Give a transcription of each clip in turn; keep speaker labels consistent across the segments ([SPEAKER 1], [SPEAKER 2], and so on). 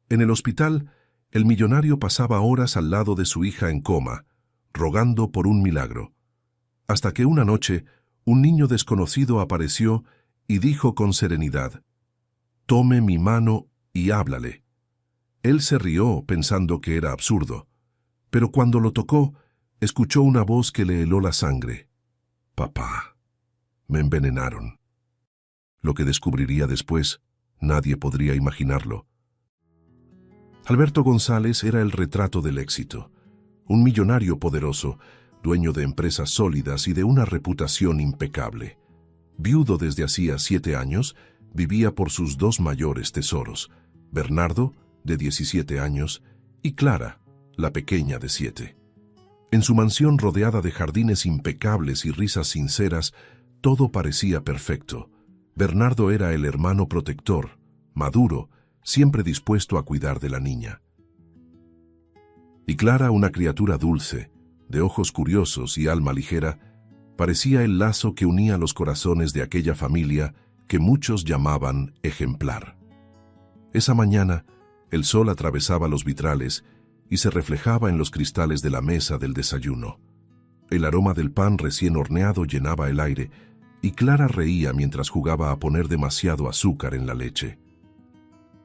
[SPEAKER 1] En el hospital, el millonario pasaba horas al lado de su hija en coma, rogando por un milagro. Hasta que una noche, un niño desconocido apareció y dijo con serenidad: «Tome mi mano y háblale». Él se rió pensando que era absurdo, pero cuando lo tocó, escuchó una voz que le heló la sangre. «Papá, me envenenaron». Lo que descubriría después, nadie podría imaginarlo. Alberto González era el retrato del éxito. Un millonario poderoso, dueño de empresas sólidas y de una reputación impecable. Viudo desde hacía 7 años, vivía por sus 2 mayores tesoros, Bernardo, de 17 años, y Clara, la pequeña de 7. En su mansión rodeada de jardines impecables y risas sinceras, todo parecía perfecto. Bernardo era el hermano protector, maduro, siempre dispuesto a cuidar de la niña. Y Clara, una criatura dulce, de ojos curiosos y alma ligera, parecía el lazo que unía los corazones de aquella familia que muchos llamaban ejemplar. Esa mañana, el sol atravesaba los vitrales y se reflejaba en los cristales de la mesa del desayuno. El aroma del pan recién horneado llenaba el aire, y Clara reía mientras jugaba a poner demasiado azúcar en la leche.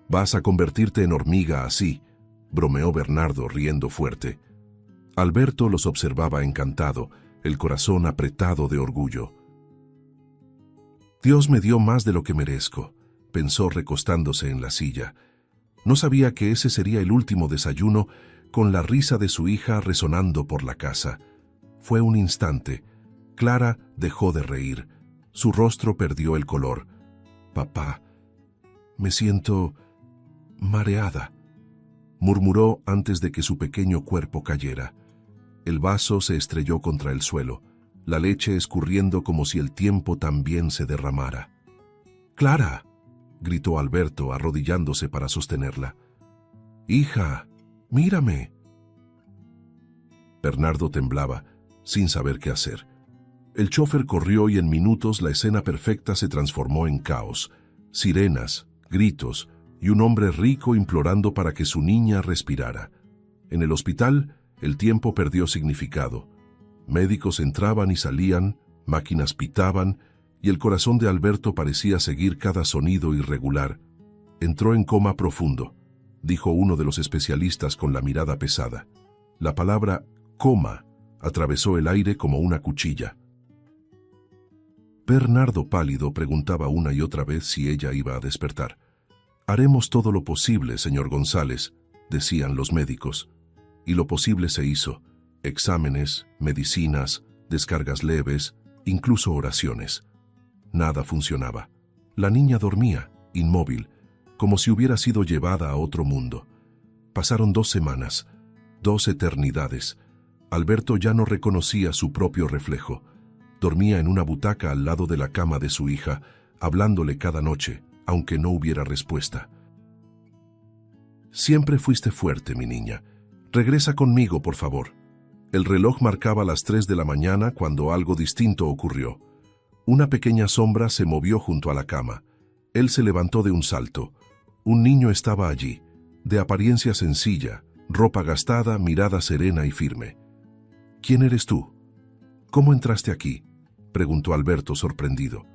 [SPEAKER 1] «Vas a convertirte en hormiga así», bromeó Bernardo riendo fuerte. Alberto los observaba encantado, el corazón apretado de orgullo. «Dios me dio más de lo que merezco», pensó recostándose en la silla. No sabía que ese sería el último desayuno, con la risa de su hija resonando por la casa. Fue un instante. Clara dejó de reír. Su rostro perdió el color. «Papá, me siento mareada», murmuró antes de que su pequeño cuerpo cayera. El vaso se estrelló contra el suelo, la leche escurriendo como si el tiempo también se derramara. «¡Clara!», gritó Alberto, arrodillándose para sostenerla. «Hija, mírame». Bernardo temblaba, sin saber qué hacer. El chófer corrió y en minutos la escena perfecta se transformó en caos. Sirenas, gritos y un hombre rico implorando para que su niña respirara. En el hospital, el tiempo perdió significado. Médicos entraban y salían, máquinas pitaban, y el corazón de Alberto parecía seguir cada sonido irregular. «Entró en coma profundo», dijo uno de los especialistas con la mirada pesada. La palabra «coma» atravesó el aire como una cuchilla. Bernardo, pálido, preguntaba una y otra vez si ella iba a despertar. «Haremos todo lo posible, señor González», decían los médicos. Y lo posible se hizo. Exámenes, medicinas, descargas leves, incluso oraciones. Nada funcionaba. La niña dormía, inmóvil, como si hubiera sido llevada a otro mundo. Pasaron 2 semanas, 2 eternidades. Alberto ya no reconocía su propio reflejo. Dormía en una butaca al lado de la cama de su hija, hablándole cada noche, aunque no hubiera respuesta. «Siempre fuiste fuerte, mi niña. Regresa conmigo, por favor». El reloj marcaba las 3 de la mañana cuando algo distinto ocurrió. Una pequeña sombra se movió junto a la cama. Él se levantó de un salto. Un niño estaba allí, de apariencia sencilla, ropa gastada, mirada serena y firme. «¿Quién eres tú? ¿Cómo entraste aquí?», preguntó Alberto sorprendido.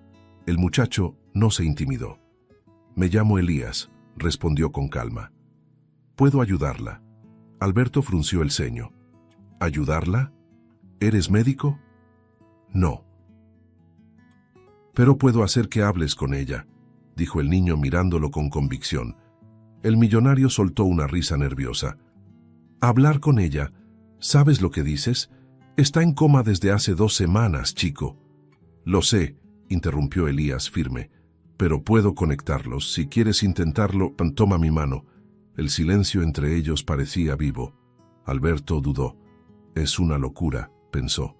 [SPEAKER 1] El muchacho no se intimidó. «Me llamo Elías», respondió con calma. «¿Puedo ayudarla?». Alberto frunció el ceño. «¿Ayudarla? ¿Eres médico?». «No». «Pero puedo hacer que hables con ella», dijo el niño mirándolo con convicción. El millonario soltó una risa nerviosa. «¿Hablar con ella? ¿Sabes lo que dices? Está en coma desde hace 2 semanas, chico». «Lo sé», interrumpió Elías firme, «pero puedo conectarlos. Si quieres intentarlo, toma mi mano». El silencio entre ellos parecía vivo. Alberto dudó. «Es una locura», pensó.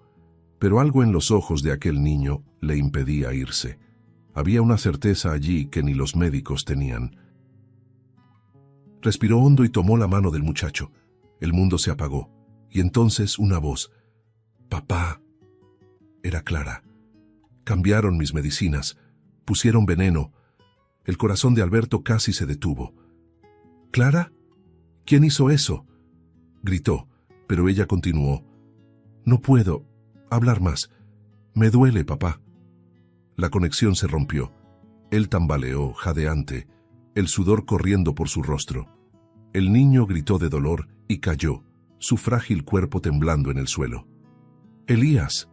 [SPEAKER 1] Pero algo en los ojos de aquel niño le impedía irse. Había una certeza allí que ni los médicos tenían. Respiró hondo y tomó la mano del muchacho. El mundo se apagó. Y entonces una voz. «Papá». Era Clara. «Cambiaron mis medicinas. Pusieron veneno». El corazón de Alberto casi se detuvo. «¿Clara?», ¿Quién hizo eso?, gritó, pero ella continuó. No puedo hablar más. Me duele, papá. La conexión se rompió. Él tambaleó, jadeante, el sudor corriendo por su rostro. El niño gritó de dolor y cayó, su frágil cuerpo temblando en el suelo. «Elías»,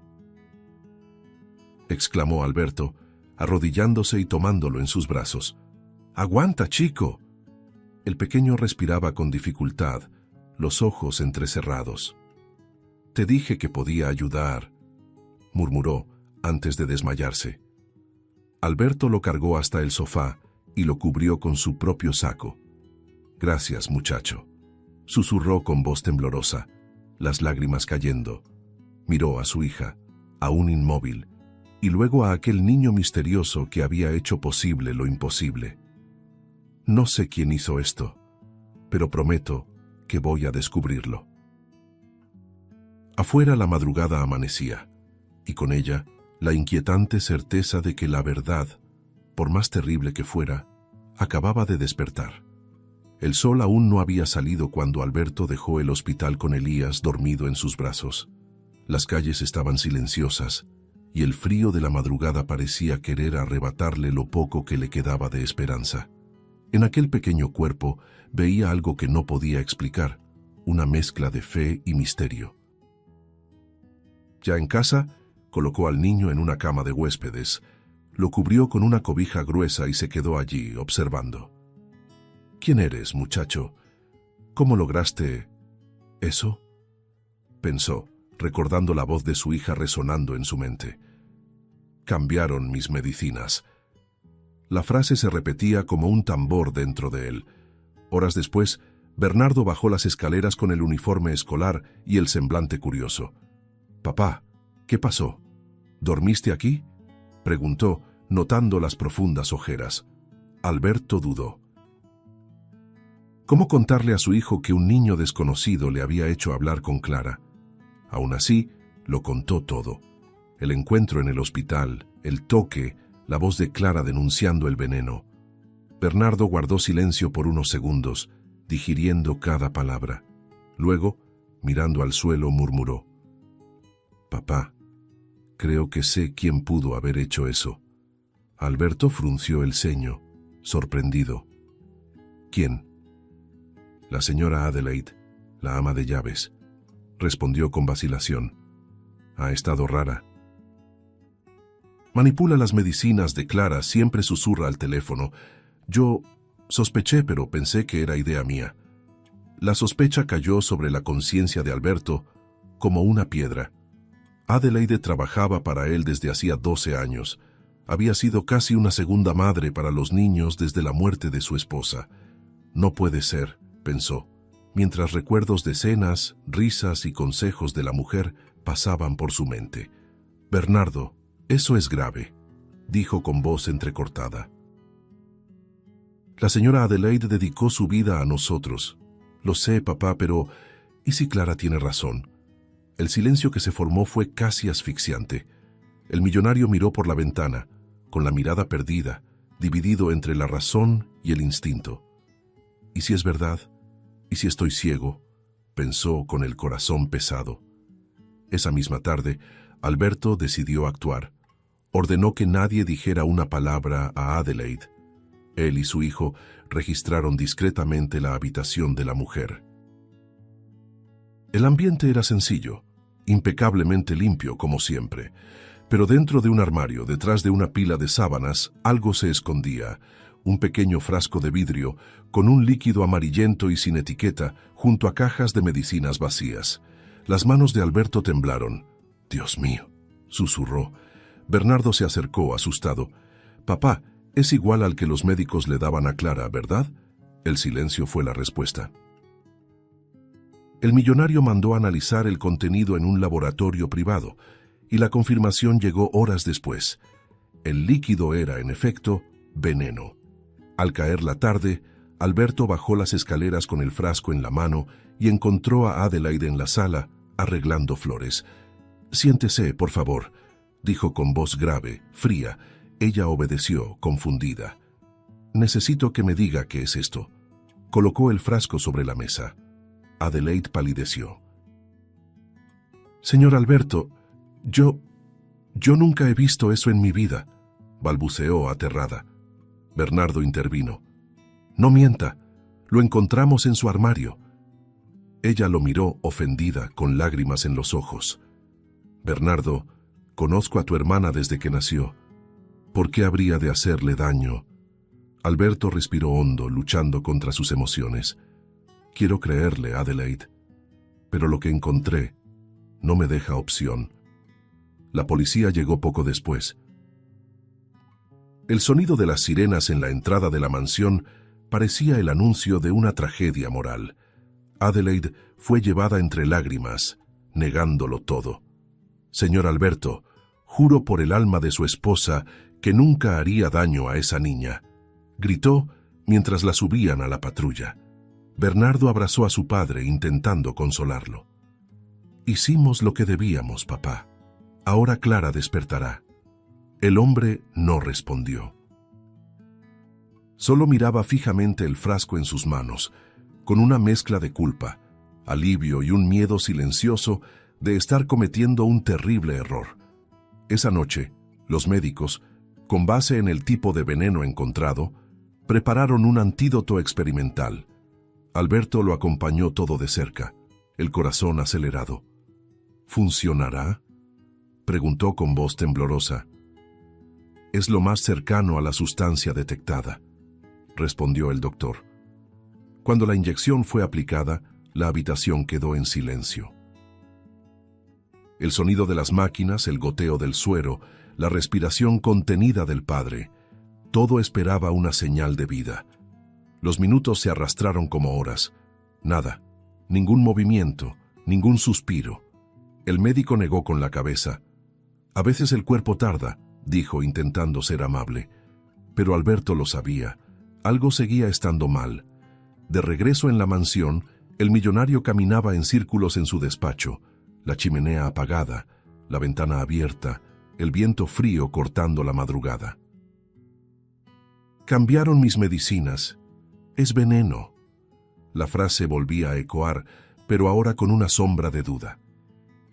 [SPEAKER 1] exclamó Alberto, arrodillándose y tomándolo en sus brazos. «Aguanta, chico». El pequeño respiraba con dificultad, los ojos entrecerrados. «Te dije que podía ayudar», murmuró antes de desmayarse. Alberto lo cargó hasta el sofá y lo cubrió con su propio saco. «Gracias, muchacho», susurró con voz temblorosa, las lágrimas cayendo. Miró a su hija, aún inmóvil, y luego a aquel niño misterioso que había hecho posible lo imposible. «No sé quién hizo esto, pero prometo que voy a descubrirlo». Afuera la madrugada amanecía, y con ella la inquietante certeza de que la verdad, por más terrible que fuera, acababa de despertar. El sol aún no había salido cuando Alberto dejó el hospital con Elías dormido en sus brazos. Las calles estaban silenciosas, y el frío de la madrugada parecía querer arrebatarle lo poco que le quedaba de esperanza. En aquel pequeño cuerpo veía algo que no podía explicar, una mezcla de fe y misterio. Ya en casa, colocó al niño en una cama de huéspedes, lo cubrió con una cobija gruesa y se quedó allí observando. «¿Quién eres, muchacho? ¿Cómo lograste eso?», pensó, recordando la voz de su hija resonando en su mente. «Cambiaron mis medicinas». La frase se repetía como un tambor dentro de él. Horas después, Bernardo bajó las escaleras con el uniforme escolar y el semblante curioso. «Papá, ¿qué pasó? ¿Dormiste aquí?», preguntó, notando las profundas ojeras. Alberto dudó. ¿Cómo contarle a su hijo que un niño desconocido le había hecho hablar con Clara? Aún así, lo contó todo. El encuentro en el hospital, el toque, la voz de Clara denunciando el veneno. Bernardo guardó silencio por unos segundos, digiriendo cada palabra. Luego, mirando al suelo, murmuró: «Papá, creo que sé quién pudo haber hecho eso». Alberto frunció el ceño, sorprendido. «¿Quién?». «La señora Adelaide, la ama de llaves», respondió con vacilación. «Ha estado rara. Manipula las medicinas de Clara, siempre susurra al teléfono. Yo sospeché, pero pensé que era idea mía». La sospecha cayó sobre la conciencia de Alberto como una piedra. Adelaide trabajaba para él desde hacía 12 años. Había sido casi una segunda madre para los niños desde la muerte de su esposa. «No puede ser», pensó, mientras recuerdos de cenas, risas y consejos de la mujer pasaban por su mente. «Bernardo, eso es grave», dijo con voz entrecortada. «La señora Adelaide dedicó su vida a nosotros. Lo sé, papá, pero ¿y si Clara tiene razón?». El silencio que se formó fue casi asfixiante. El millonario miró por la ventana, con la mirada perdida, dividido entre la razón y el instinto. «¿Y si es verdad? ¿Y si estoy ciego?», pensó con el corazón pesado. Esa misma tarde, Alberto decidió actuar. Ordenó que nadie dijera una palabra a Adelaide. Él y su hijo registraron discretamente la habitación de la mujer. El ambiente era sencillo, impecablemente limpio como siempre, pero dentro de un armario, detrás de una pila de sábanas, algo se escondía. Un pequeño frasco de vidrio con un líquido amarillento y sin etiqueta junto a cajas de medicinas vacías. Las manos de Alberto temblaron. «Dios mío», susurró. Bernardo se acercó, asustado. «Papá, es igual al que los médicos le daban a Clara, ¿verdad?». El silencio fue la respuesta. El millonario mandó analizar el contenido en un laboratorio privado, y la confirmación llegó horas después. El líquido era, en efecto, veneno. Al caer la tarde, Alberto bajó las escaleras con el frasco en la mano y encontró a Adelaide en la sala, arreglando flores. «Siéntese, por favor», dijo con voz grave, fría. Ella obedeció, confundida. «Necesito que me diga qué es esto». Colocó el frasco sobre la mesa. Adelaide palideció. «Señor Alberto, yo nunca he visto eso en mi vida», balbuceó aterrada. Bernardo intervino. «No mienta, lo encontramos en su armario». Ella lo miró ofendida, con lágrimas en los ojos. «Bernardo, conozco a tu hermana desde que nació. ¿Por qué habría de hacerle daño?» Alberto respiró hondo, luchando contra sus emociones. «Quiero creerle, Adelaide, pero lo que encontré no me deja opción». La policía llegó poco después. El sonido de las sirenas en la entrada de la mansión parecía el anuncio de una tragedia moral. Adelaide fue llevada entre lágrimas, negándolo todo. «Señor Alberto, juro por el alma de su esposa que nunca haría daño a esa niña», gritó mientras la subían a la patrulla. Bernardo abrazó a su padre intentando consolarlo. «Hicimos lo que debíamos, papá. Ahora Clara despertará». El hombre no respondió. Solo miraba fijamente el frasco en sus manos, con una mezcla de culpa, alivio y un miedo silencioso de estar cometiendo un terrible error. Esa noche, los médicos, con base en el tipo de veneno encontrado, prepararon un antídoto experimental. Alberto lo acompañó todo de cerca, el corazón acelerado. «¿Funcionará?», preguntó con voz temblorosa. «Es lo más cercano a la sustancia detectada», respondió el doctor. Cuando la inyección fue aplicada, la habitación quedó en silencio. El sonido de las máquinas, el goteo del suero, la respiración contenida del padre, todo esperaba una señal de vida. Los minutos se arrastraron como horas. Nada, ningún movimiento, ningún suspiro. El médico negó con la cabeza. «A veces el cuerpo tarda», dijo intentando ser amable. Pero Alberto lo sabía. Algo seguía estando mal. De regreso en la mansión, el millonario caminaba en círculos en su despacho, la chimenea apagada, la ventana abierta, el viento frío cortando la madrugada. «Cambiaron mis medicinas. Es veneno». La frase volvía a ecoar, pero ahora con una sombra de duda.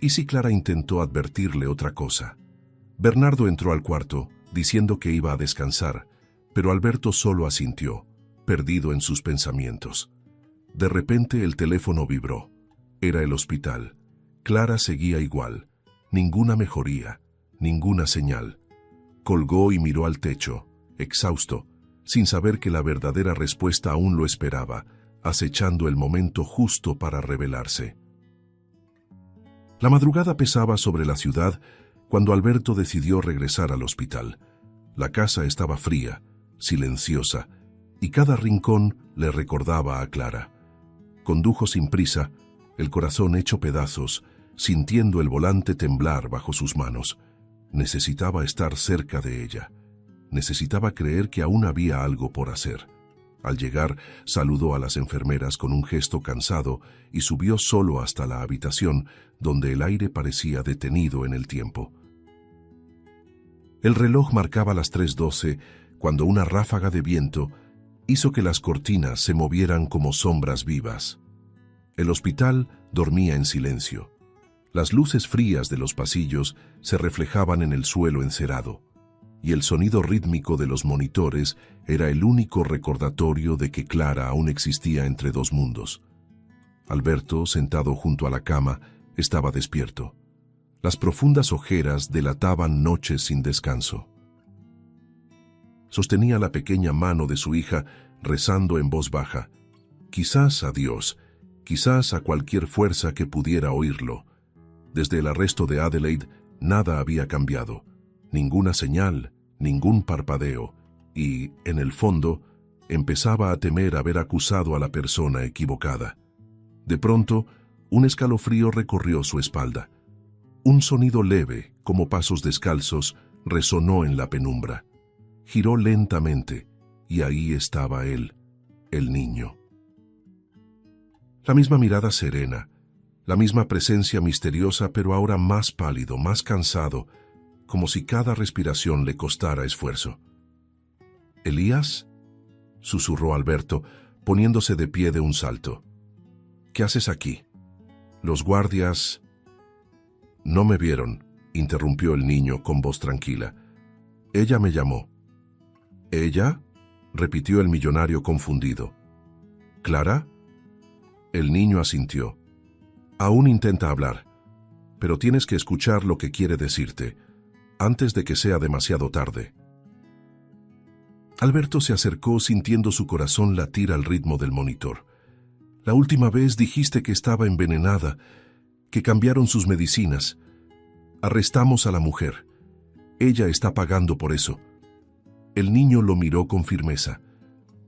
[SPEAKER 1] ¿Y si Clara intentó advertirle otra cosa? Bernardo entró al cuarto, diciendo que iba a descansar, pero Alberto solo asintió, perdido en sus pensamientos. De repente el teléfono vibró. Era el hospital. Clara seguía igual. Ninguna mejoría, ninguna señal. Colgó y miró al techo, exhausto, sin saber que la verdadera respuesta aún lo esperaba, acechando el momento justo para revelarse. La madrugada pesaba sobre la ciudad cuando Alberto decidió regresar al hospital. La casa estaba fría, silenciosa, y cada rincón le recordaba a Clara. Condujo sin prisa, el corazón hecho pedazos, sintiendo el volante temblar bajo sus manos. Necesitaba estar cerca de ella. Necesitaba creer que aún había algo por hacer. Al llegar, saludó a las enfermeras con un gesto cansado y subió solo hasta la habitación, donde el aire parecía detenido en el tiempo. El reloj marcaba las 3:12 cuando una ráfaga de viento hizo que las cortinas se movieran como sombras vivas. El hospital dormía en silencio. Las luces frías de los pasillos se reflejaban en el suelo encerado, y el sonido rítmico de los monitores era el único recordatorio de que Clara aún existía entre dos mundos. Alberto, sentado junto a la cama, estaba despierto. Las profundas ojeras delataban noches sin descanso. Sostenía la pequeña mano de su hija, rezando en voz baja. Quizás a Dios, quizás a cualquier fuerza que pudiera oírlo. Desde el arresto de Adelaide, nada había cambiado. Ninguna señal, ningún parpadeo, y, en el fondo, empezaba a temer haber acusado a la persona equivocada. De pronto, un escalofrío recorrió su espalda. Un sonido leve, como pasos descalzos, resonó en la penumbra. Giró lentamente, y ahí estaba él, el niño. La misma mirada serena, la misma presencia misteriosa, pero ahora más pálido, más cansado, como si cada respiración le costara esfuerzo. «¿Elías?», susurró Alberto, poniéndose de pie de un salto. ¿Qué haces aquí? Los guardias... No me vieron, interrumpió el niño con voz tranquila. Ella me llamó. ¿Ella? Repitió el millonario confundido. ¿Clara? El niño asintió. Aún intenta hablar, pero tienes que escuchar lo que quiere decirte, antes de que sea demasiado tarde. Alberto se acercó sintiendo su corazón latir al ritmo del monitor. La última vez dijiste que estaba envenenada, que cambiaron sus medicinas. Arrestamos a la mujer. Ella está pagando por eso. El niño lo miró con firmeza.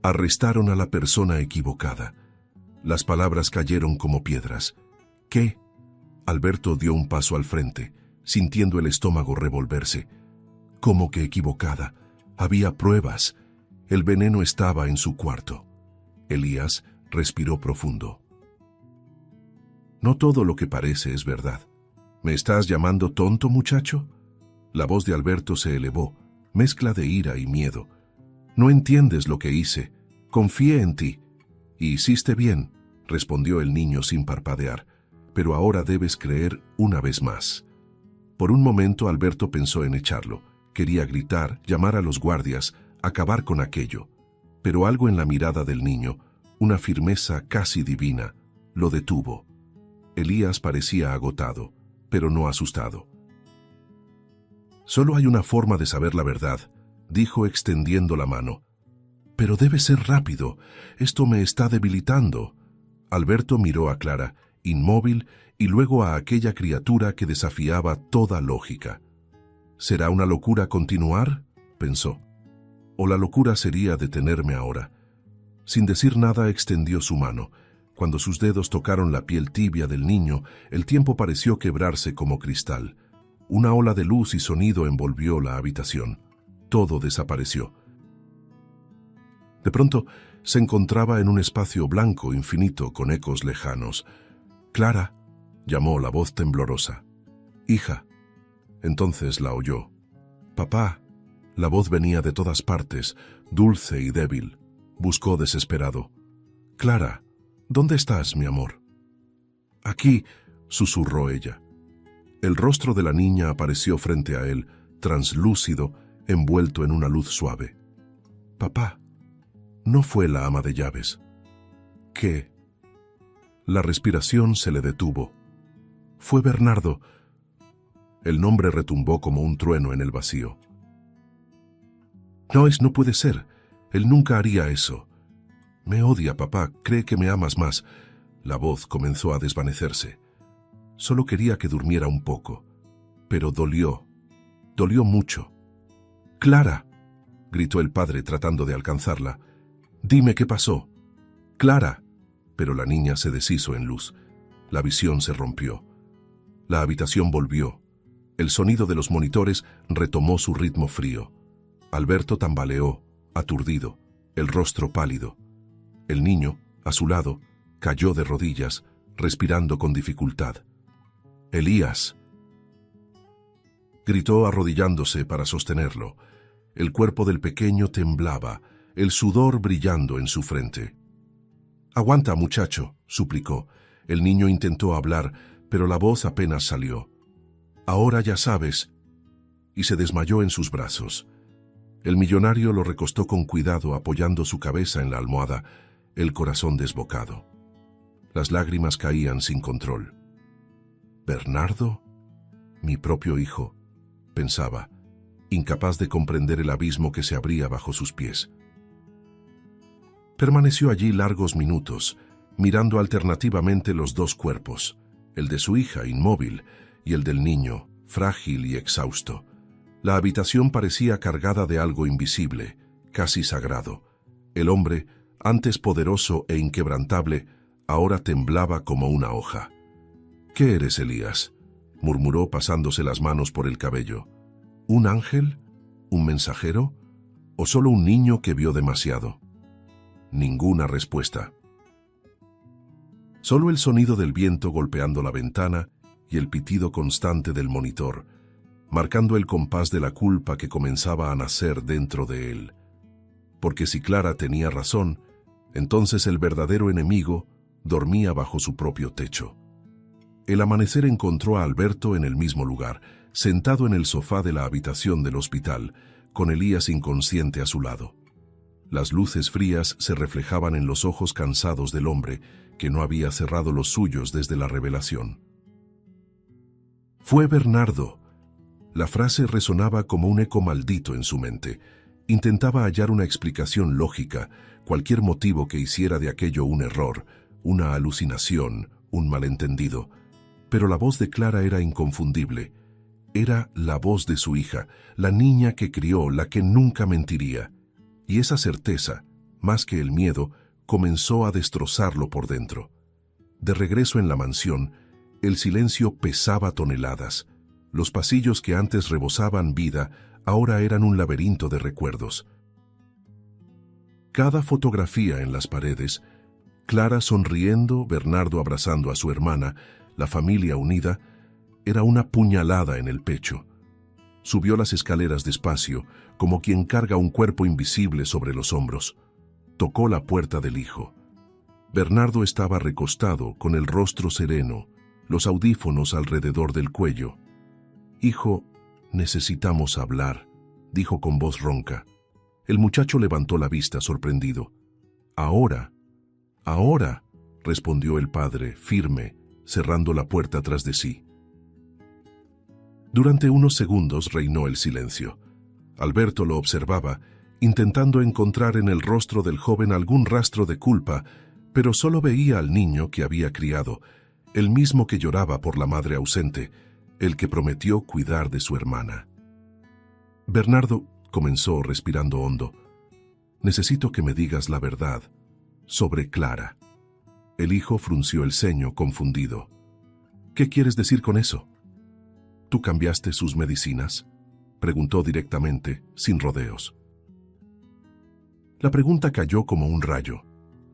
[SPEAKER 1] Arrestaron a la persona equivocada. Las palabras cayeron como piedras. ¿Qué? Alberto dio un paso al frente, sintiendo el estómago revolverse. ¿Cómo que equivocada? Había pruebas. El veneno estaba en su cuarto. Elías respiró profundo. No todo lo que parece es verdad. ¿Me estás llamando tonto, muchacho? La voz de Alberto se elevó, mezcla de ira y miedo. No entiendes lo que hice. Confié en ti. Y hiciste bien, respondió el niño sin parpadear. Pero ahora debes creer una vez más. Por un momento Alberto pensó en echarlo. Quería gritar, llamar a los guardias, acabar con aquello. Pero algo en la mirada del niño, una firmeza casi divina, lo detuvo. Elías parecía agotado, pero no asustado. Solo hay una forma de saber la verdad, dijo extendiendo la mano. Pero debe ser rápido, esto me está debilitando. Alberto miró a Clara, inmóvil, y luego a aquella criatura que desafiaba toda lógica. ¿Será una locura continuar?, pensó. ¿O la locura sería detenerme ahora? Sin decir nada extendió su mano. Cuando sus dedos tocaron la piel tibia del niño, el tiempo pareció quebrarse como cristal. Una ola de luz y sonido envolvió la habitación. Todo desapareció. De pronto, se encontraba en un espacio blanco infinito con ecos lejanos. «Clara», llamó la voz temblorosa. «Hija». Entonces la oyó. «Papá». La voz venía de todas partes, dulce y débil. Buscó desesperado. «Clara, ¿dónde estás, mi amor?» «Aquí», susurró ella. El rostro de la niña apareció frente a él, translúcido, envuelto en una luz suave. «Papá, no fue la ama de llaves». «¿Qué?» La respiración se le detuvo. «Fue Bernardo». El nombre retumbó como un trueno en el vacío. No puede ser. Él nunca haría eso. Me odia, papá. Cree que me amas más». La voz comenzó a desvanecerse. Solo quería que durmiera un poco. Pero dolió. Dolió mucho. «Clara», gritó el padre tratando de alcanzarla. «Dime qué pasó». «Clara». Pero la niña se deshizo en luz. La visión se rompió. La habitación volvió. El sonido de los monitores retomó su ritmo frío. Alberto tambaleó, aturdido, el rostro pálido. El niño, a su lado, cayó de rodillas, respirando con dificultad. «Elías», gritó arrodillándose para sostenerlo. El cuerpo del pequeño temblaba, el sudor brillando en su frente. «Aguanta, muchacho», suplicó. El niño intentó hablar, pero la voz apenas salió. «Ahora ya sabes», y se desmayó en sus brazos. El millonario lo recostó con cuidado, apoyando su cabeza en la almohada, el corazón desbocado. Las lágrimas caían sin control. «¿Bernardo? Mi propio hijo», pensaba, incapaz de comprender el abismo que se abría bajo sus pies. Permaneció allí largos minutos, mirando alternativamente los dos cuerpos, el de su hija, inmóvil, y el del niño, frágil y exhausto. La habitación parecía cargada de algo invisible, casi sagrado. El hombre, antes poderoso e inquebrantable, ahora temblaba como una hoja. «¿Qué eres, Elías?», murmuró pasándose las manos por el cabello. «¿Un ángel? ¿Un mensajero? ¿O solo un niño que vio demasiado?» Ninguna respuesta. Solo el sonido del viento golpeando la ventana y el pitido constante del monitor, marcando el compás de la culpa que comenzaba a nacer dentro de él. Porque si Clara tenía razón, Entonces el verdadero enemigo dormía bajo su propio techo. El amanecer encontró a Alberto en el mismo lugar, sentado en el sofá de la habitación del hospital, con Elías inconsciente a su lado. Las luces frías se reflejaban en los ojos cansados del hombre, que no había cerrado los suyos desde la revelación. Fue Bernardo. La frase resonaba como un eco maldito en su mente. Intentaba hallar una explicación lógica, cualquier motivo que hiciera de aquello un error, una alucinación, un malentendido. Pero la voz de Clara era inconfundible. Era la voz de su hija, la niña que crió, la que nunca mentiría. Y esa certeza, más que el miedo, comenzó a destrozarlo por dentro. De regreso en la mansión, el silencio pesaba toneladas. Los pasillos que antes rebosaban vida, ahora eran un laberinto de recuerdos. Cada fotografía en las paredes, Clara sonriendo, Bernardo abrazando a su hermana, la familia unida, era una puñalada en el pecho. Subió las escaleras despacio, como quien carga un cuerpo invisible sobre los hombros. Tocó la puerta del hijo. Bernardo estaba recostado, con el rostro sereno, los audífonos alrededor del cuello. «Hijo, necesitamos hablar», dijo con voz ronca. El muchacho levantó la vista sorprendido. «Ahora, ahora», respondió el padre, firme, cerrando la puerta tras de sí. Durante unos segundos reinó el silencio. Alberto lo observaba, intentando encontrar en el rostro del joven algún rastro de culpa, pero solo veía al niño que había criado, el mismo que lloraba por la madre ausente, el que prometió cuidar de su hermana. «Bernardo», comenzó respirando hondo, «necesito que me digas la verdad sobre Clara». El hijo frunció el ceño, confundido. «¿Qué quieres decir con eso?» «¿Tú cambiaste sus medicinas?», preguntó directamente, sin rodeos. La pregunta cayó como un rayo.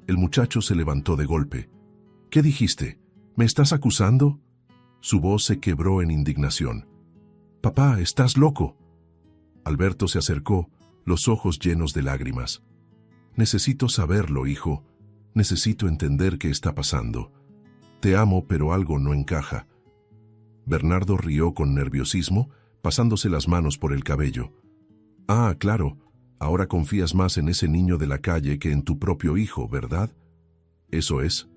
[SPEAKER 1] El muchacho se levantó de golpe. «¿Qué dijiste? ¿Me estás acusando?» Su voz se quebró en indignación. «Papá, estás loco». Alberto se acercó, los ojos llenos de lágrimas. «Necesito saberlo, hijo. Necesito entender qué está pasando. Te amo, pero algo no encaja». Bernardo rió con nerviosismo, pasándose las manos por el cabello. «Ah, claro. Ahora confías más en ese niño de la calle que en tu propio hijo, ¿verdad? ¿Eso es?»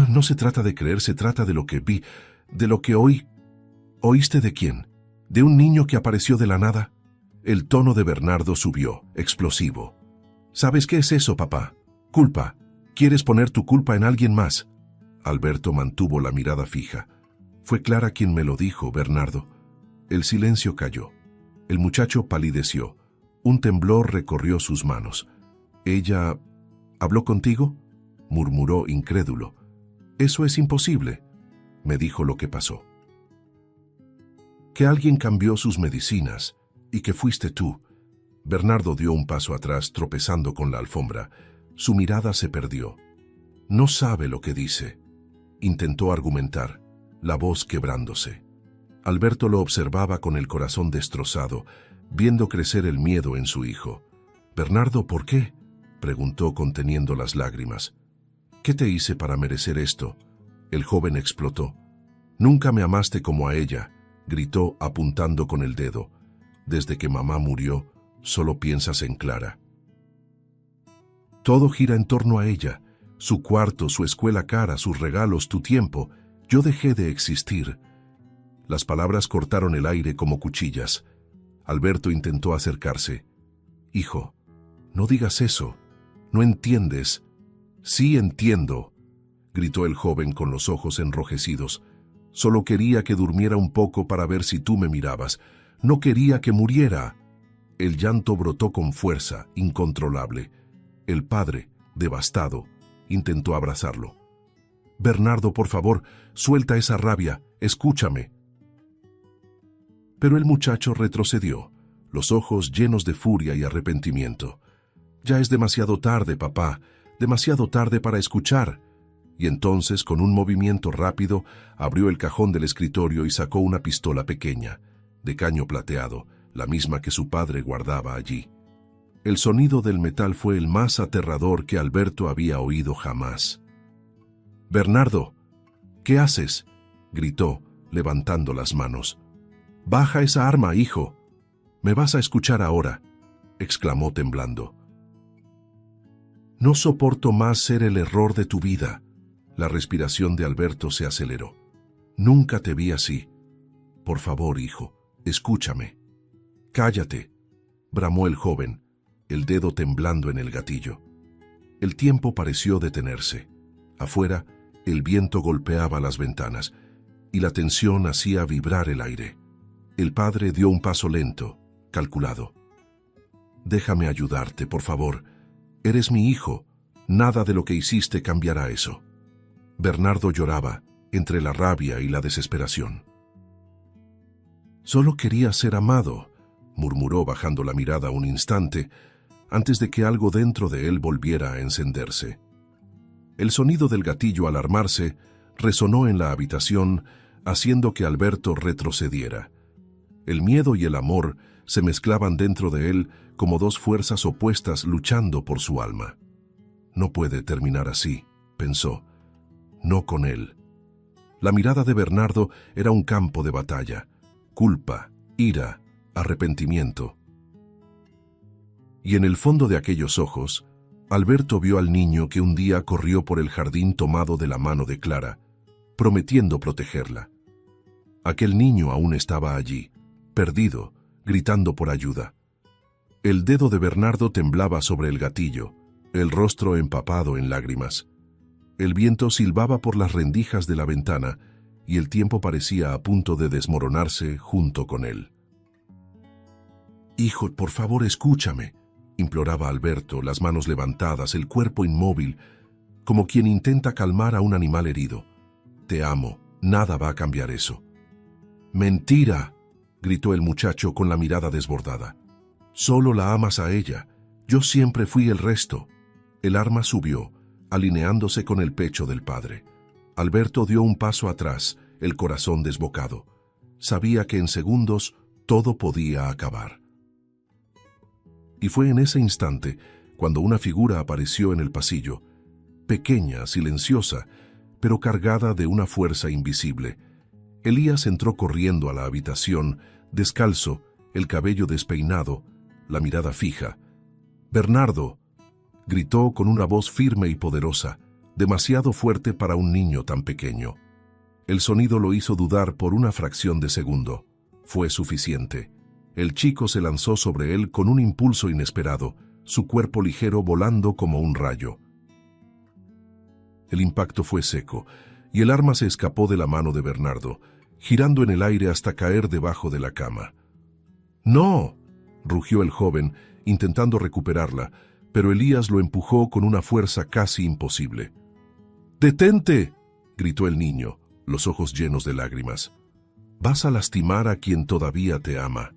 [SPEAKER 1] «No se trata de creer, se trata de lo que vi, de lo que oí». «¿Oíste de quién? ¿De un niño que apareció de la nada?» El tono de Bernardo subió, explosivo. «¿Sabes qué es eso, papá? Culpa. ¿Quieres poner tu culpa en alguien más?» Alberto mantuvo la mirada fija. «Fue Clara quien me lo dijo, Bernardo». El silencio cayó. El muchacho palideció. Un temblor recorrió sus manos. «¿Ella habló contigo?», murmuró incrédulo. «Eso es imposible». Me dijo lo que pasó. «Que alguien cambió sus medicinas y que fuiste tú». Bernardo dio un paso atrás, tropezando con la alfombra. Su mirada se perdió. «No sabe lo que dice», intentó argumentar, la voz quebrándose. Alberto lo observaba con el corazón destrozado, viendo crecer el miedo en su hijo. «Bernardo, ¿por qué?», preguntó conteniendo las lágrimas. «¿Qué te hice para merecer esto?». El joven explotó. «Nunca me amaste como a ella», gritó apuntando con el dedo. «Desde que mamá murió, solo piensas en Clara. Todo gira en torno a ella, su cuarto, su escuela cara, sus regalos, tu tiempo. Yo dejé de existir». Las palabras cortaron el aire como cuchillas. Alberto intentó acercarse. «Hijo, no digas eso. No entiendes». «Sí entiendo», gritó el joven con los ojos enrojecidos. «Solo quería que durmiera un poco para ver si tú me mirabas. No quería que muriera». El llanto brotó con fuerza, incontrolable. El padre, devastado, intentó abrazarlo. «Bernardo, por favor, suelta esa rabia, escúchame». Pero el muchacho retrocedió, los ojos llenos de furia y arrepentimiento. «Ya es demasiado tarde, papá, demasiado tarde para escuchar». Y entonces, con un movimiento rápido, abrió el cajón del escritorio y sacó una pistola pequeña, de caño plateado, la misma que su padre guardaba allí. El sonido del metal fue el más aterrador que Alberto había oído jamás. «Bernardo, ¿qué haces?», gritó, levantando las manos. «Baja esa arma, hijo. Me vas a escuchar ahora», exclamó temblando. «No soporto más ser el error de tu vida». La respiración de Alberto se aceleró. «Nunca te vi así. Por favor, hijo, escúchame». «Cállate», bramó el joven, el dedo temblando en el gatillo. El tiempo pareció detenerse. Afuera, el viento golpeaba las ventanas y la tensión hacía vibrar el aire. El padre dio un paso lento, calculado. «Déjame ayudarte, por favor. Eres mi hijo. Nada de lo que hiciste cambiará eso». Bernardo lloraba, entre la rabia y la desesperación. «Solo quería ser amado», murmuró bajando la mirada un instante, antes de que algo dentro de él volviera a encenderse. El sonido del gatillo al armarse resonó en la habitación, haciendo que Alberto retrocediera. El miedo y el amor se mezclaban dentro de él como dos fuerzas opuestas luchando por su alma. «No puede terminar así», pensó. «No con él». La mirada de Bernardo era un campo de batalla. Culpa, ira, arrepentimiento. Y en el fondo de aquellos ojos, Alberto vio al niño que un día corrió por el jardín tomado de la mano de Clara, prometiendo protegerla. Aquel niño aún estaba allí, perdido, gritando por ayuda. El dedo de Bernardo temblaba sobre el gatillo, el rostro empapado en lágrimas. El viento silbaba por las rendijas de la ventana y el tiempo parecía a punto de desmoronarse junto con él. «Hijo, por favor, escúchame», imploraba Alberto, las manos levantadas, el cuerpo inmóvil, como quien intenta calmar a un animal herido. «Te amo, nada va a cambiar eso». «Mentira», gritó el muchacho con la mirada desbordada. «Solo la amas a ella. Yo siempre fui el resto». El arma subió, alineándose con el pecho del padre. Alberto dio un paso atrás, el corazón desbocado. Sabía que en segundos todo podía acabar. Y fue en ese instante cuando una figura apareció en el pasillo, pequeña, silenciosa, pero cargada de una fuerza invisible. Elías entró corriendo a la habitación, descalzo, el cabello despeinado, la mirada fija. «Bernardo», gritó con una voz firme y poderosa, demasiado fuerte para un niño tan pequeño. El sonido lo hizo dudar por una fracción de segundo. Fue suficiente. El chico se lanzó sobre él con un impulso inesperado, su cuerpo ligero volando como un rayo. El impacto fue seco, y el arma se escapó de la mano de Bernardo, girando en el aire hasta caer debajo de la cama. «¡No!», rugió el joven, intentando recuperarla, pero Elías lo empujó con una fuerza casi imposible. «¡Detente!», gritó el niño, los ojos llenos de lágrimas. «Vas a lastimar a quien todavía te ama».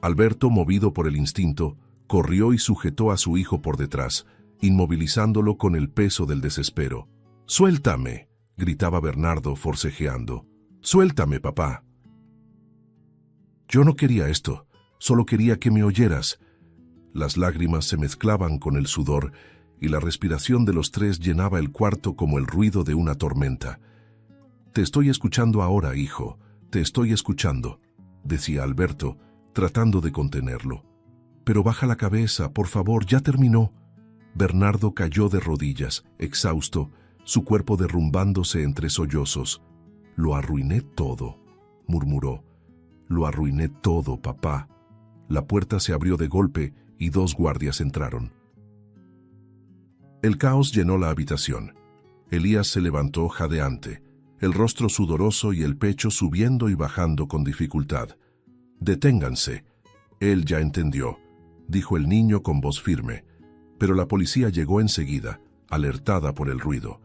[SPEAKER 1] Alberto, movido por el instinto, corrió y sujetó a su hijo por detrás, inmovilizándolo con el peso del desespero. «¡Suéltame!», gritaba Bernardo forcejeando. «¡Suéltame, papá!». «Yo no quería esto, solo quería que me oyeras». Las lágrimas se mezclaban con el sudor y la respiración de los tres llenaba el cuarto como el ruido de una tormenta. «Te estoy escuchando ahora, hijo, te estoy escuchando», decía Alberto, tratando de contenerlo. «Pero baja la cabeza, por favor, ya terminó». Bernardo cayó de rodillas, exhausto, su cuerpo derrumbándose entre sollozos. «Lo arruiné todo», murmuró. «Lo arruiné todo, papá». La puerta se abrió de golpe y dos guardias entraron. El caos llenó la habitación. Elías se levantó jadeante, el rostro sudoroso y el pecho subiendo y bajando con dificultad. «Deténganse». «Él ya entendió», dijo el niño con voz firme, pero la policía llegó enseguida, alertada por el ruido.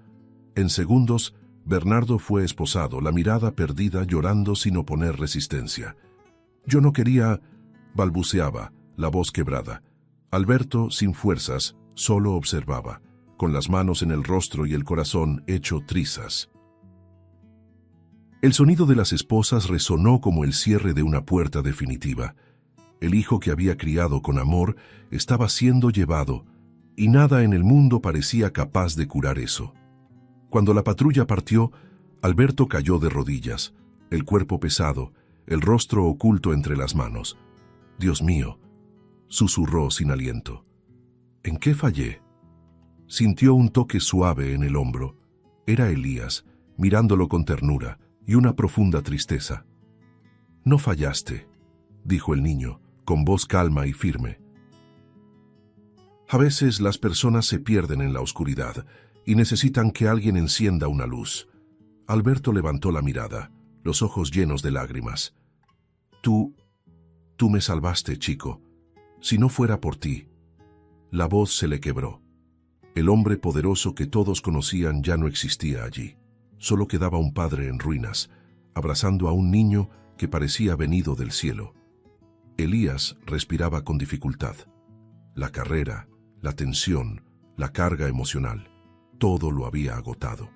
[SPEAKER 1] En segundos, Bernardo fue esposado, la mirada perdida, llorando sin oponer resistencia. «Yo no quería», balbuceaba, la voz quebrada. Alberto, sin fuerzas, solo observaba, con las manos en el rostro y el corazón hecho trizas. El sonido de las esposas resonó como el cierre de una puerta definitiva. El hijo que había criado con amor estaba siendo llevado, y nada en el mundo parecía capaz de curar eso. Cuando la patrulla partió, Alberto cayó de rodillas, el cuerpo pesado, el rostro oculto entre las manos. «Dios mío», susurró sin aliento. «¿En qué fallé?» Sintió un toque suave en el hombro. Era Elías, mirándolo con ternura y una profunda tristeza. «No fallaste», dijo el niño, con voz calma y firme. A veces las personas se pierden en la oscuridad y necesitan que alguien encienda una luz. Alberto levantó la mirada, los ojos llenos de lágrimas. Tú me salvaste, chico. Si no fuera por ti». La voz se le quebró. El hombre poderoso que todos conocían ya no existía allí. Solo quedaba un padre en ruinas, abrazando a un niño que parecía venido del cielo. Elías respiraba con dificultad. La carrera, la tensión, la carga emocional, todo lo había agotado.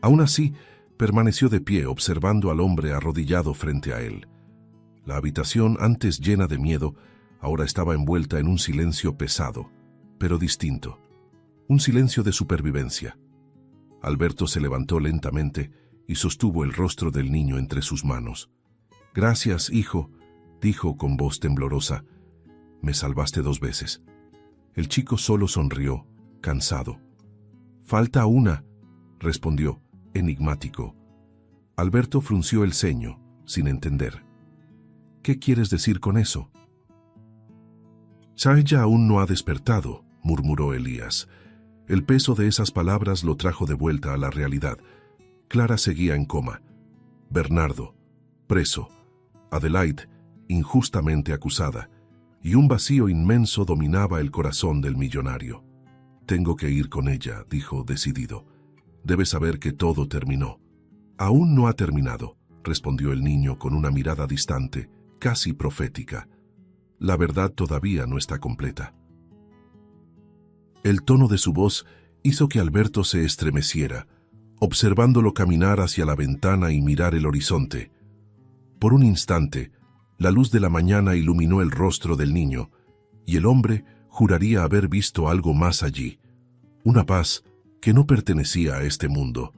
[SPEAKER 1] Aún así, permaneció de pie observando al hombre arrodillado frente a él. La habitación, antes llena de miedo, ahora estaba envuelta en un silencio pesado, pero distinto. Un silencio de supervivencia. Alberto se levantó lentamente y sostuvo el rostro del niño entre sus manos. «Gracias, hijo», dijo con voz temblorosa. «Me salvaste 2 veces». El chico solo sonrió, cansado. «Falta una», respondió, enigmático. Alberto frunció el ceño, sin entender. «¿Qué quieres decir con eso?» «Saella aún no ha despertado», murmuró Elías. El peso de esas palabras lo trajo de vuelta a la realidad. Clara seguía en coma. Bernardo, preso. Adelaide, injustamente acusada. Y un vacío inmenso dominaba el corazón del millonario. «Tengo que ir con ella», dijo decidido. «Debe saber que todo terminó». «Aún no ha terminado», respondió el niño con una mirada distante, casi profética. «La verdad todavía no está completa». El tono de su voz hizo que Alberto se estremeciera, observándolo caminar hacia la ventana y mirar el horizonte. Por un instante, la luz de la mañana iluminó el rostro del niño, y el hombre juraría haber visto algo más allí, una paz que no pertenecía a este mundo.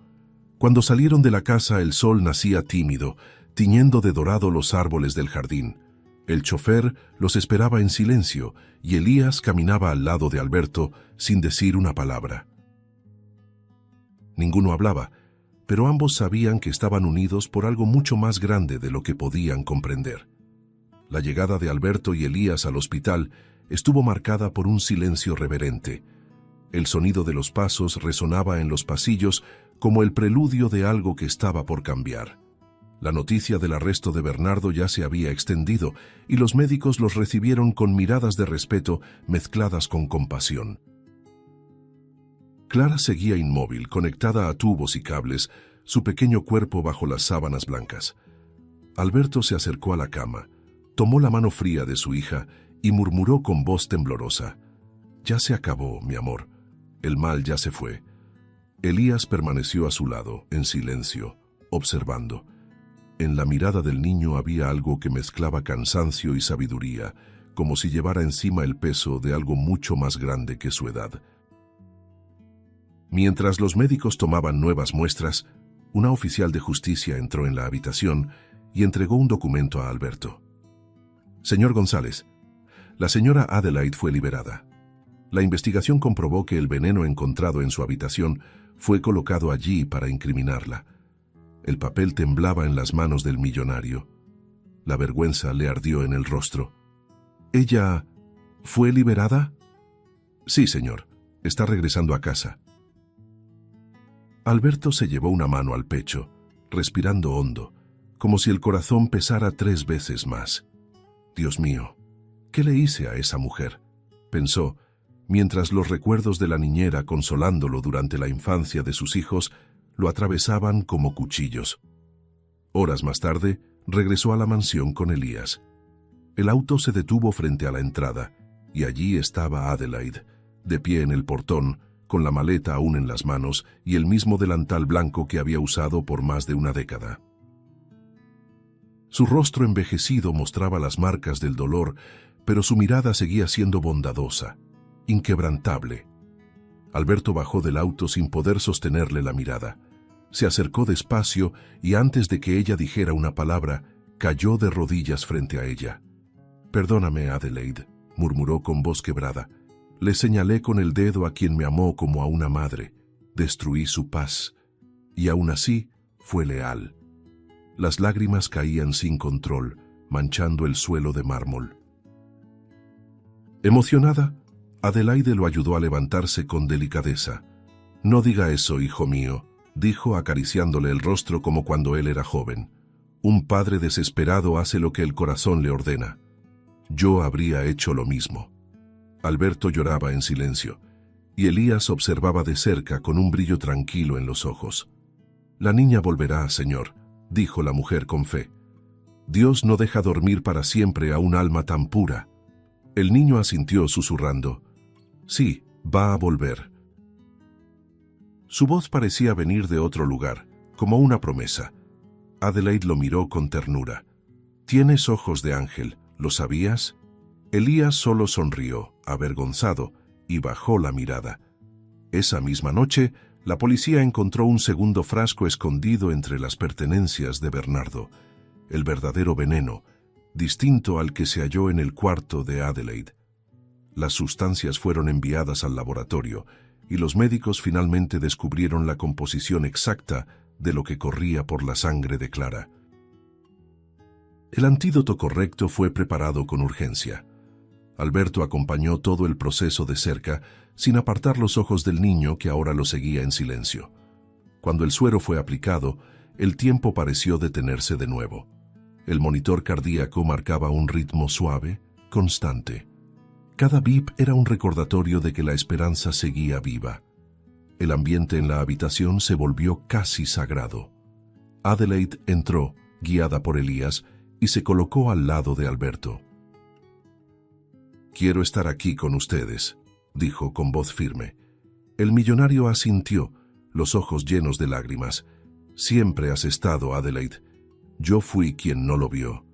[SPEAKER 1] Cuando salieron de la casa, el sol nacía tímido, tiñendo de dorado los árboles del jardín. El chofer los esperaba en silencio y Elías caminaba al lado de Alberto sin decir una palabra. Ninguno hablaba, pero ambos sabían que estaban unidos por algo mucho más grande de lo que podían comprender. La llegada de Alberto y Elías al hospital estuvo marcada por un silencio reverente. El sonido de los pasos resonaba en los pasillos como el preludio de algo que estaba por cambiar. La noticia del arresto de Bernardo ya se había extendido y los médicos los recibieron con miradas de respeto mezcladas con compasión. Clara seguía inmóvil, conectada a tubos y cables, su pequeño cuerpo bajo las sábanas blancas. Alberto se acercó a la cama, tomó la mano fría de su hija y murmuró con voz temblorosa: «Ya se acabó, mi amor. El mal ya se fue». Elías permaneció a su lado, en silencio, observando. En la mirada del niño había algo que mezclaba cansancio y sabiduría, como si llevara encima el peso de algo mucho más grande que su edad. Mientras los médicos tomaban nuevas muestras, una oficial de justicia entró en la habitación y entregó un documento a Alberto. «Señor González, la señora Adelaide fue liberada. La investigación comprobó que el veneno encontrado en su habitación fue colocado allí para incriminarla». El papel temblaba en las manos del millonario. La vergüenza le ardió en el rostro. «¿Ella fue liberada?» «Sí, señor. Está regresando a casa». Alberto se llevó una mano al pecho, respirando hondo, como si el corazón pesara 3 veces más. «Dios mío, ¿qué le hice a esa mujer?», pensó, mientras los recuerdos de la niñera consolándolo durante la infancia de sus hijos lo atravesaban como cuchillos. Horas más tarde, regresó a la mansión con Elías. El auto se detuvo frente a la entrada, y allí estaba Adelaide, de pie en el portón, con la maleta aún en las manos y el mismo delantal blanco que había usado por más de una década. Su rostro envejecido mostraba las marcas del dolor, pero su mirada seguía siendo bondadosa, inquebrantable. Alberto bajó del auto sin poder sostenerle la mirada. Se acercó despacio y antes de que ella dijera una palabra, cayó de rodillas frente a ella. «Perdóname, Adelaide», murmuró con voz quebrada. «Le señalé con el dedo a quien me amó como a una madre. Destruí su paz. Y aún así, fue leal». Las lágrimas caían sin control, manchando el suelo de mármol. Emocionada, Adelaide lo ayudó a levantarse con delicadeza. «No diga eso, hijo mío», dijo acariciándole el rostro como cuando él era joven. «Un padre desesperado hace lo que el corazón le ordena. Yo habría hecho lo mismo». Alberto lloraba en silencio, y Elías observaba de cerca con un brillo tranquilo en los ojos. «La niña volverá, señor», dijo la mujer con fe. «Dios no deja dormir para siempre a un alma tan pura». El niño asintió susurrando. «Sí, va a volver». Su voz parecía venir de otro lugar, como una promesa. Adelaide lo miró con ternura. «Tienes ojos de ángel, ¿lo sabías?». Elías solo sonrió, avergonzado, y bajó la mirada. Esa misma noche, la policía encontró un segundo frasco escondido entre las pertenencias de Bernardo, el verdadero veneno, distinto al que se halló en el cuarto de Adelaide. Las sustancias fueron enviadas al laboratorio y los médicos finalmente descubrieron la composición exacta de lo que corría por la sangre de Clara. El antídoto correcto fue preparado con urgencia. Alberto acompañó todo el proceso de cerca, sin apartar los ojos del niño que ahora lo seguía en silencio. Cuando el suero fue aplicado, el tiempo pareció detenerse de nuevo. El monitor cardíaco marcaba un ritmo suave, constante. Cada bip era un recordatorio de que la esperanza seguía viva. El ambiente en la habitación se volvió casi sagrado. Adelaide entró, guiada por Elías, y se colocó al lado de Alberto. «Quiero estar aquí con ustedes», dijo con voz firme. El millonario asintió, los ojos llenos de lágrimas. «Siempre has estado, Adelaide. Yo fui quien no lo vio».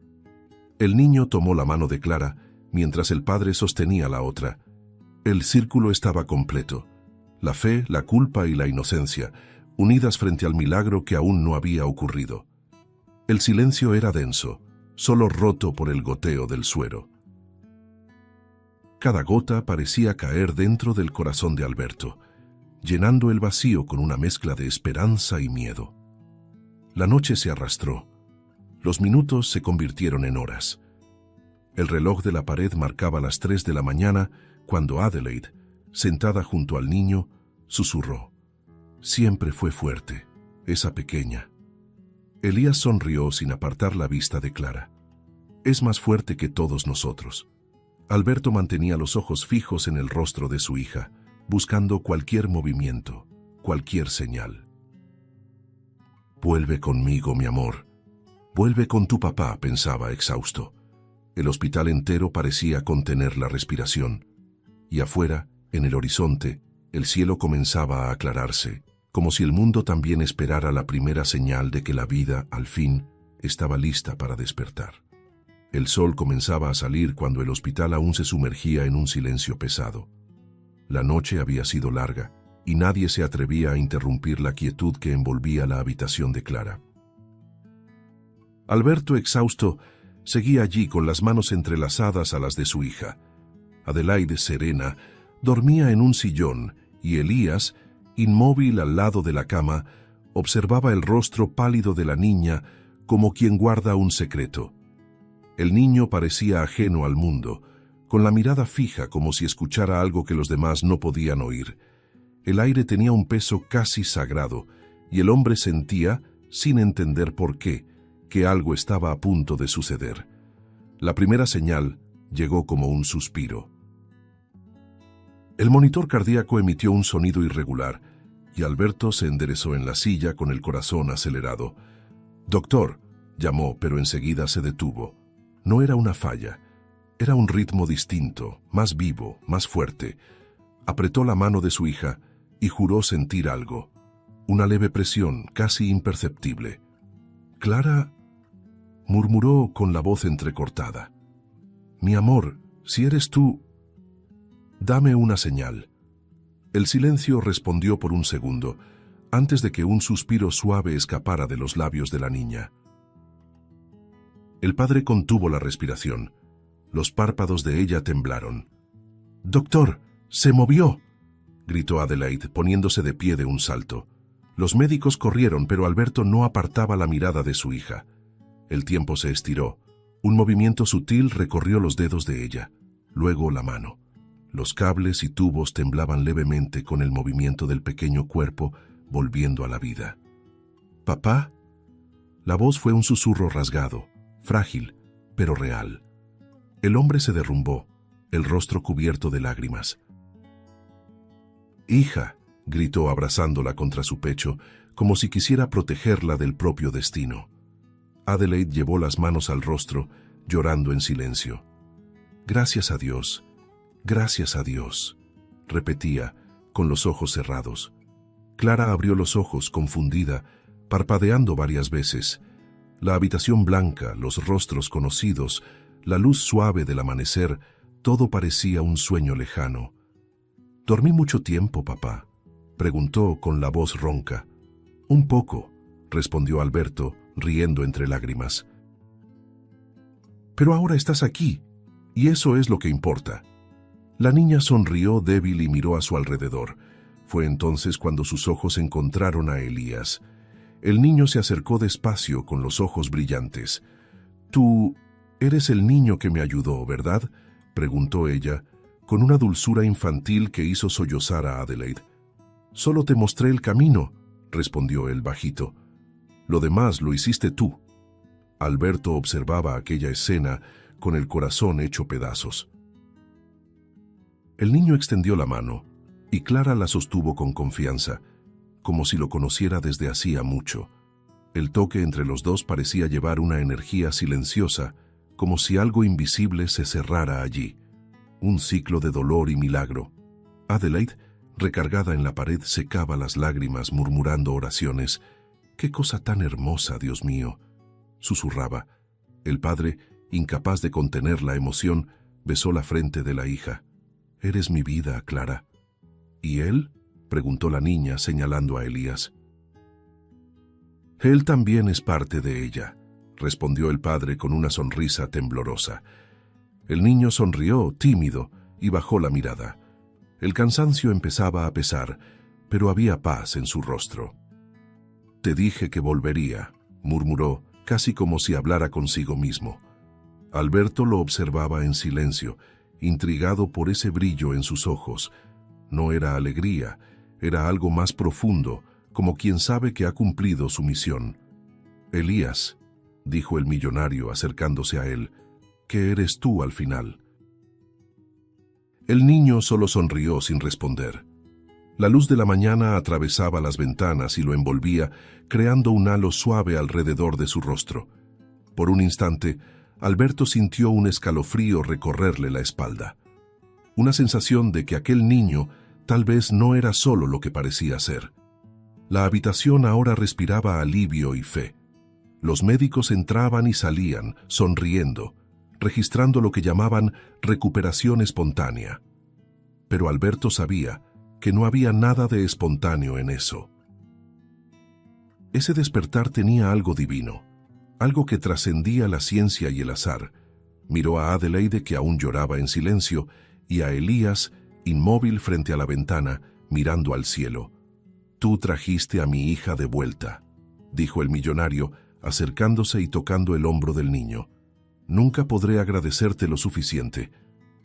[SPEAKER 1] El niño tomó la mano de Clara, mientras el padre sostenía la otra. El círculo estaba completo. La fe, la culpa y la inocencia, unidas frente al milagro que aún no había ocurrido. El silencio era denso, solo roto por el goteo del suero. Cada gota parecía caer dentro del corazón de Alberto, llenando el vacío con una mezcla de esperanza y miedo. La noche se arrastró. Los minutos se convirtieron en horas. El reloj de la pared marcaba las 3 de la mañana cuando Adelaide, sentada junto al niño, susurró. Siempre fue fuerte, esa pequeña. Elías sonrió sin apartar la vista de Clara. Es más fuerte que todos nosotros. Alberto mantenía los ojos fijos en el rostro de su hija, buscando cualquier movimiento, cualquier señal. «Vuelve conmigo, mi amor. Vuelve con tu papá», pensaba exhausto. El hospital entero parecía contener la respiración. Y afuera, en el horizonte, el cielo comenzaba a aclararse, como si el mundo también esperara la primera señal de que la vida, al fin, estaba lista para despertar. El sol comenzaba a salir cuando el hospital aún se sumergía en un silencio pesado. La noche había sido larga, y nadie se atrevía a interrumpir la quietud que envolvía la habitación de Clara. Alberto, exhausto, seguía allí con las manos entrelazadas a las de su hija. Adelaide, serena, dormía en un sillón, y Elías, inmóvil al lado de la cama, observaba el rostro pálido de la niña como quien guarda un secreto. El niño parecía ajeno al mundo, con la mirada fija como si escuchara algo que los demás no podían oír. El aire tenía un peso casi sagrado, y el hombre sentía, sin entender por qué, que algo estaba a punto de suceder. La primera señal llegó como un suspiro. El monitor cardíaco emitió un sonido irregular, y Alberto se enderezó en la silla con el corazón acelerado. «Doctor», llamó, pero enseguida se detuvo. No era una falla, era un ritmo distinto, más vivo, más fuerte. Apretó la mano de su hija y juró sentir algo, una leve presión casi imperceptible. «Clara, murmuró con la voz entrecortada. Mi amor, si eres tú, dame una señal. El silencio respondió por un segundo, antes de que un suspiro suave escapara de los labios de la niña. El padre contuvo la respiración. Los párpados de ella temblaron. «¡Doctor! ¡Se movió!», gritó Adelaide, poniéndose de pie de un salto. Los médicos corrieron, pero Alberto no apartaba la mirada de su hija. El tiempo se estiró. Un movimiento sutil recorrió los dedos de ella, luego la mano. Los cables y tubos temblaban levemente con el movimiento del pequeño cuerpo volviendo a la vida. «¿Papá?». La voz fue un susurro rasgado, frágil, pero real. El hombre se derrumbó, el rostro cubierto de lágrimas. «Hija», gritó abrazándola contra su pecho, como si quisiera protegerla del propio destino. Adelaide llevó las manos al rostro, llorando en silencio. «Gracias a Dios, repetía, con los ojos cerrados. Clara abrió los ojos, confundida, parpadeando varias veces. La habitación blanca, los rostros conocidos, la luz suave del amanecer, todo parecía un sueño lejano. «¿Dormí mucho tiempo, papá?», preguntó con la voz ronca. «Un poco», respondió Alberto, riendo entre lágrimas. «Pero ahora estás aquí, y eso es lo que importa». La niña sonrió débil y miró a su alrededor. Fue entonces cuando sus ojos encontraron a Elías. El niño se acercó despacio con los ojos brillantes. «Tú eres el niño que me ayudó, ¿verdad?», preguntó ella, con una dulzura infantil que hizo sollozar a Adelaide. «Solo te mostré el camino», respondió él bajito. «Lo demás lo hiciste tú». Alberto observaba aquella escena con el corazón hecho pedazos. El niño extendió la mano, y Clara la sostuvo con confianza, como si lo conociera desde hacía mucho. El toque entre los dos parecía llevar una energía silenciosa, como si algo invisible se cerrara allí. Un ciclo de dolor y milagro. Adelaide, recargada en la pared, secaba las lágrimas murmurando oraciones. «¡Qué cosa tan hermosa, Dios mío!», susurraba. El padre, incapaz de contener la emoción, besó la frente de la hija. «Eres mi vida, Clara». «¿Y él?», preguntó la niña, señalando a Elías. «Él también es parte de ella», respondió el padre con una sonrisa temblorosa. El niño sonrió, tímido, y bajó la mirada. El cansancio empezaba a pesar, pero había paz en su rostro. «Te dije que volvería», murmuró, casi como si hablara consigo mismo. Alberto lo observaba en silencio, intrigado por ese brillo en sus ojos. No era alegría, era algo más profundo, como quien sabe que ha cumplido su misión. «Elías», dijo el millonario acercándose a él, «¿qué eres tú al final?». El niño solo sonrió sin responder. La luz de la mañana atravesaba las ventanas y lo envolvía, creando un halo suave alrededor de su rostro. Por un instante, Alberto sintió un escalofrío recorrerle la espalda. Una sensación de que aquel niño tal vez no era solo lo que parecía ser. La habitación ahora respiraba alivio y fe. Los médicos entraban y salían, sonriendo, registrando lo que llamaban recuperación espontánea. Pero Alberto sabía que no había nada de espontáneo en eso. Ese despertar tenía algo divino, algo que trascendía la ciencia y el azar. Miró a Adelaide, que aún lloraba en silencio, y a Elías, inmóvil frente a la ventana, mirando al cielo. «Tú trajiste a mi hija de vuelta», dijo el millonario, acercándose y tocando el hombro del niño. «Nunca podré agradecerte lo suficiente».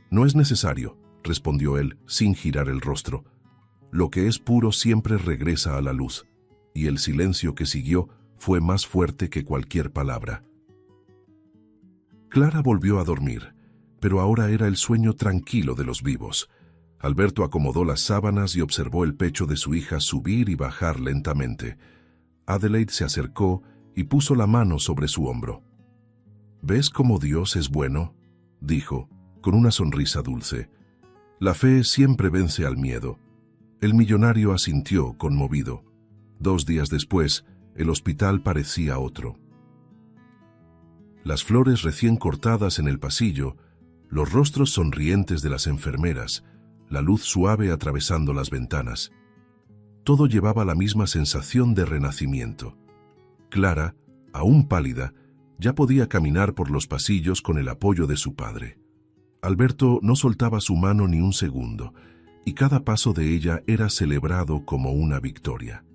[SPEAKER 1] «No es necesario», respondió él, sin girar el rostro. «Lo que es puro siempre regresa a la luz», y el silencio que siguió fue más fuerte que cualquier palabra. Clara volvió a dormir, pero ahora era el sueño tranquilo de los vivos. Alberto acomodó las sábanas y observó el pecho de su hija subir y bajar lentamente. Adelaide se acercó y puso la mano sobre su hombro. «¿Ves cómo Dios es bueno?», dijo, con una sonrisa dulce. «La fe siempre vence al miedo». El millonario asintió, conmovido. 2 días después, el hospital parecía otro. Las flores recién cortadas en el pasillo, los rostros sonrientes de las enfermeras, la luz suave atravesando las ventanas. Todo llevaba la misma sensación de renacimiento. Clara, aún pálida, ya podía caminar por los pasillos con el apoyo de su padre. Alberto no soltaba su mano ni un segundo, y cada paso de ella era celebrado como una victoria.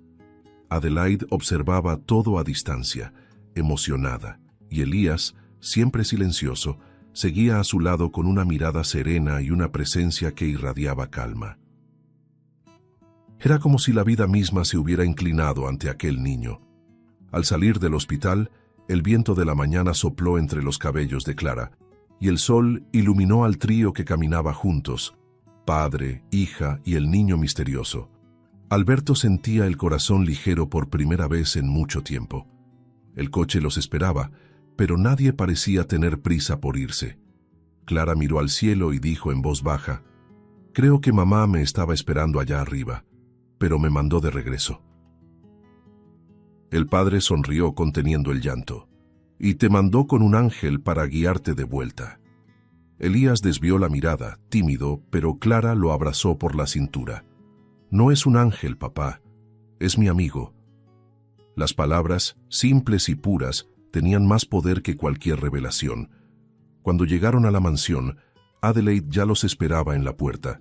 [SPEAKER 1] Adelaide observaba todo a distancia, emocionada, y Elías, siempre silencioso, seguía a su lado con una mirada serena y una presencia que irradiaba calma. Era como si la vida misma se hubiera inclinado ante aquel niño. Al salir del hospital, el viento de la mañana sopló entre los cabellos de Clara, y el sol iluminó al trío que caminaba juntos, padre, hija y el niño misterioso. Alberto sentía el corazón ligero por primera vez en mucho tiempo. El coche los esperaba, pero nadie parecía tener prisa por irse. Clara miró al cielo y dijo en voz baja: «Creo que mamá me estaba esperando allá arriba, pero me mandó de regreso». El padre sonrió conteniendo el llanto. «Y te mandó con un ángel para guiarte de vuelta». Elías desvió la mirada, tímido, pero Clara lo abrazó por la cintura. «No es un ángel, papá, es mi amigo». Las palabras, simples y puras, tenían más poder que cualquier revelación. Cuando llegaron a la mansión, Adelaide ya los esperaba en la puerta.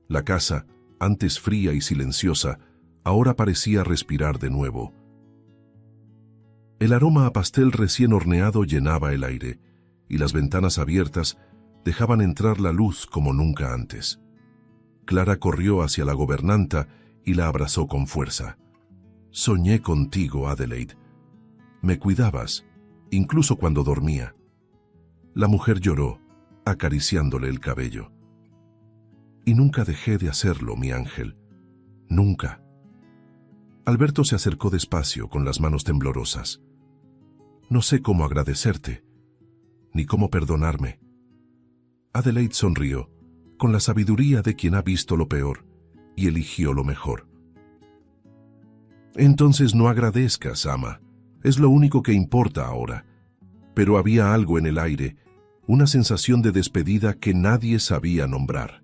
[SPEAKER 1] La casa, antes fría y silenciosa, ahora parecía respirar de nuevo. El aroma a pastel recién horneado llenaba el aire, y las ventanas abiertas dejaban entrar la luz como nunca antes. Clara corrió hacia la gobernanta y la abrazó con fuerza. «Soñé contigo, Adelaide. Me cuidabas, incluso cuando dormía». La mujer lloró, acariciándole el cabello. «Y nunca dejé de hacerlo, mi ángel. Nunca». Alberto se acercó despacio con las manos temblorosas. «No sé cómo agradecerte, ni cómo perdonarme». Adelaide sonrió, con la sabiduría de quien ha visto lo peor y eligió lo mejor. «Entonces no agradezcas, ama. Es lo único que importa ahora». Pero había algo en el aire, una sensación de despedida que nadie sabía nombrar.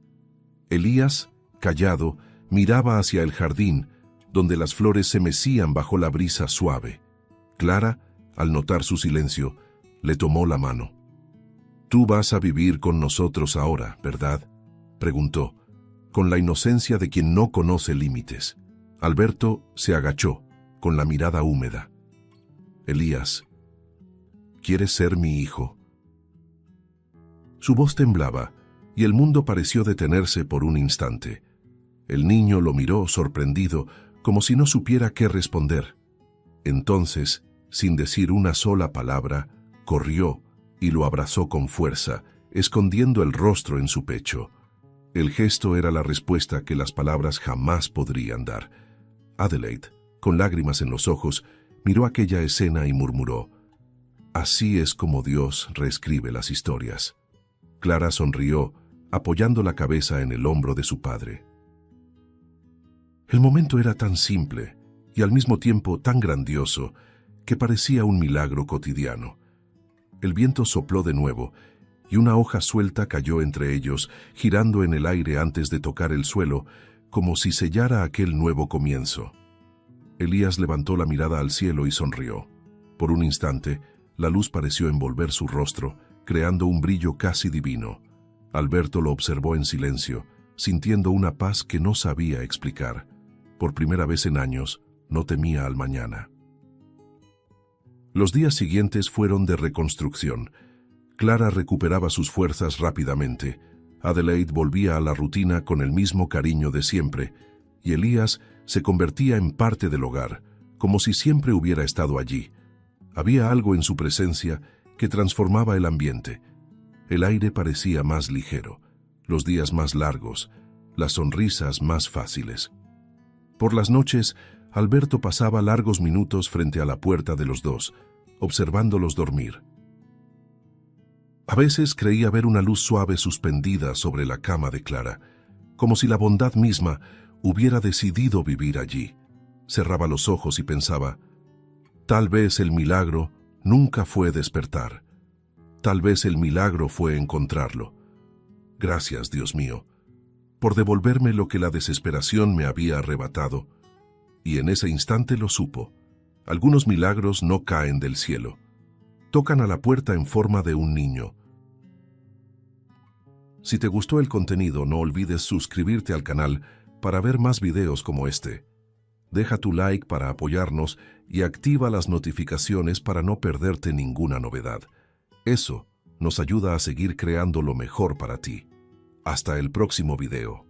[SPEAKER 1] Elías, callado, miraba hacia el jardín, donde las flores se mecían bajo la brisa suave. Clara, al notar su silencio, le tomó la mano. «Tú vas a vivir con nosotros ahora, ¿verdad?», preguntó, con la inocencia de quien no conoce límites. Alberto se agachó, con la mirada húmeda. «Elías, ¿quieres ser mi hijo?». Su voz temblaba, y el mundo pareció detenerse por un instante. El niño lo miró sorprendido, como si no supiera qué responder. Entonces, sin decir una sola palabra, corrió y lo abrazó con fuerza, escondiendo el rostro en su pecho. El gesto era la respuesta que las palabras jamás podrían dar. Adelaide, con lágrimas en los ojos, miró aquella escena y murmuró: «Así es como Dios reescribe las historias». Clara sonrió, apoyando la cabeza en el hombro de su padre. El momento era tan simple y al mismo tiempo tan grandioso que parecía un milagro cotidiano. El viento sopló de nuevo y una hoja suelta cayó entre ellos, girando en el aire antes de tocar el suelo, como si sellara aquel nuevo comienzo. Elías levantó la mirada al cielo y sonrió. Por un instante, la luz pareció envolver su rostro, creando un brillo casi divino. Alberto lo observó en silencio, sintiendo una paz que no sabía explicar. Por primera vez en años, no temía al mañana. Los días siguientes fueron de reconstrucción. Clara recuperaba sus fuerzas rápidamente. Adelaide volvía a la rutina con el mismo cariño de siempre, y Elías se convertía en parte del hogar, como si siempre hubiera estado allí. Había algo en su presencia que transformaba el ambiente. El aire parecía más ligero, los días más largos, las sonrisas más fáciles. Por las noches, Alberto pasaba largos minutos frente a la puerta de los dos, observándolos dormir. A veces creía ver una luz suave suspendida sobre la cama de Clara, como si la bondad misma hubiera decidido vivir allí. Cerraba los ojos y pensaba: tal vez el milagro nunca fue despertar, Tal vez el milagro fue encontrarlo. Gracias, Dios mío, por devolverme lo que la desesperación me había arrebatado. Y en ese instante lo supo. Algunos milagros no caen del cielo. Tocan a la puerta en forma de un niño. Si te gustó el contenido, no olvides suscribirte al canal para ver más videos como este. Deja tu like para apoyarnos y activa las notificaciones para no perderte ninguna novedad. Eso nos ayuda a seguir creando lo mejor para ti. Hasta el próximo video.